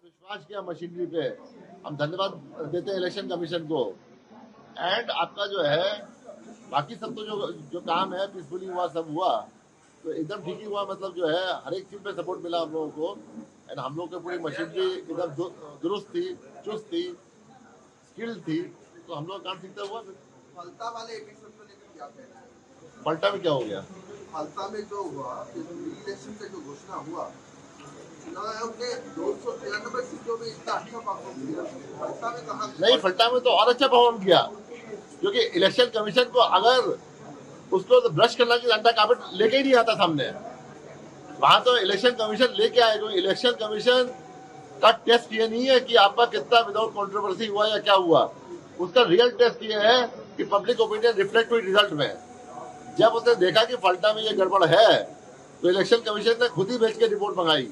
विश्वास किया मशीनरी पे, हम धन्यवाद देते हैं इलेक्शन कमीशन को। एंड आपका जो है बाकी सब तो जो जो काम है पीसफुली हुआ, सब हुआ तो एकदम ठीक ही हुआ। मतलब जो है हर एक चीज पे सपोर्ट मिला हम लोगों को। एंड हम लोग की पूरी मशीनरी एकदम दुरुस्त थी, चुस्त थी, स्किल्ड थी, तो हम लोग काम सीखता हुआ। फलता वाले एपिसोड को लेकर क्या कहना है? पलटा में क्या हो गया? फलता में जो हुआ, इलेक्शन का जो घोषणा हुआ, चुनाव आयोग ने 293 सीटों में इतना अच्छा परफॉर्म किया, फलता में कहा नहीं, फलटा में तो और अच्छा परफॉर्म किया, क्योंकि इलेक्शन कमीशन को अगर उसको तो ब्रश करना की अंडा कार्पेट लेके ही नहीं आता सामने। वहां तो इलेक्शन कमीशन लेके आए, क्योंकि इलेक्शन कमीशन का टेस्ट ये नहीं है कि आपका कितना विदाउट कंट्रोवर्सी हुआ या क्या हुआ। उसका रियल टेस्ट ये है कि पब्लिक ओपिनियन रिफ्लेक्ट हुई रिजल्ट में। जब उसने देखा कि फलटा में ये गड़बड़ है तो इलेक्शन कमीशन ने खुद ही भेज के रिपोर्ट मंगाई।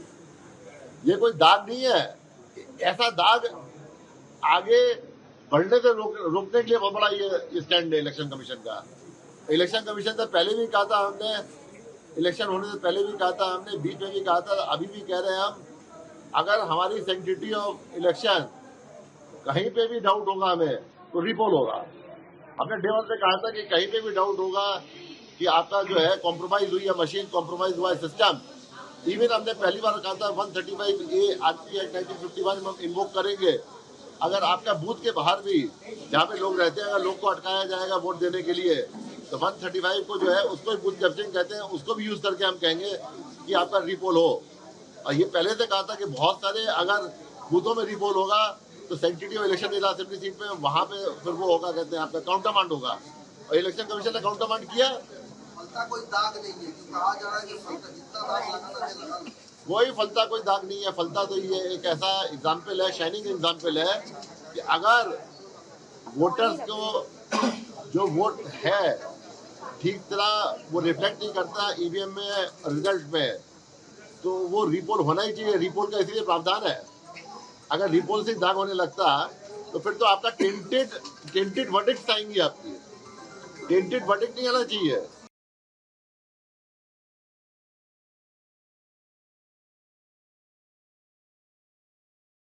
ये कोई दाग नहीं है, ऐसा दाग आगे बढ़ने से रोकने के लिए बहुत बड़ा ये स्टैंड है इलेक्शन कमीशन का। इलेक्शन कमीशन से पहले भी कहा था हमने, इलेक्शन होने से पहले भी कहा था हमने, बीच में भी कहा था, अभी भी कह रहे हैं हम, अगर हमारी सेंटिटी ऑफ इलेक्शन कहीं पे भी डाउट होगा हमें तो रिपोल होगा। हमने डे वन से कहा था कि कहीं पे भी डाउट होगा कि आपका जो है कॉम्प्रोमाइज हुई है मशीन, कॉम्प्रोमाइज हुआ है सिस्टम। इवन हमने पहली बार कहा था 135A आरपी एक्ट 1951 में हम इन्वोक करेंगे। अगर आपका बूथ के बाहर भी जहाँ पे लोग रहते हैं, अगर लोग को अटकाया जाएगा वोट देने के लिए, तो 135 को जो है उसको बूथ कैप्चरिंग कहते हैं, उसको भी यूज करके हम कहेंगे कि आपका रिपोल हो। और ये पहले से कहा था कि बहुत सारे अगर बूथों में रिपोल होगा तो सेंसिटिव इलेक्शन जिला असेंबली सीट पे वहां पे फिर वो होगा, कहते हैं आपका काउंटरमांड होगा। और इलेक्शन कमीशन ने काउंटरमांड किया। फलता कोई दाग नहीं है, कहा जा रहा है कि फलता जितना दाग लगाना है लगा। कोई फलता कोई दाग नहीं है। फलता तो ये एक ऐसा एग्जाम्पल है, शाइनिंग एग्जाम्पल है कि अगर वोटर्स को जो वोट है ठीक तरह वो रिफ्लेक्ट नहीं करता ईवीएम में रिजल्ट में, तो वो रिपोल होना ही चाहिए। रिपोल का इसलिए प्रावधान है। अगर रिपोल से दाग होने लगता तो फिर तो आपका टेंटेड वर्डिक्ट आएंगी, आपकी टेंटेड वर्डिक्ट नहीं आना चाहिए।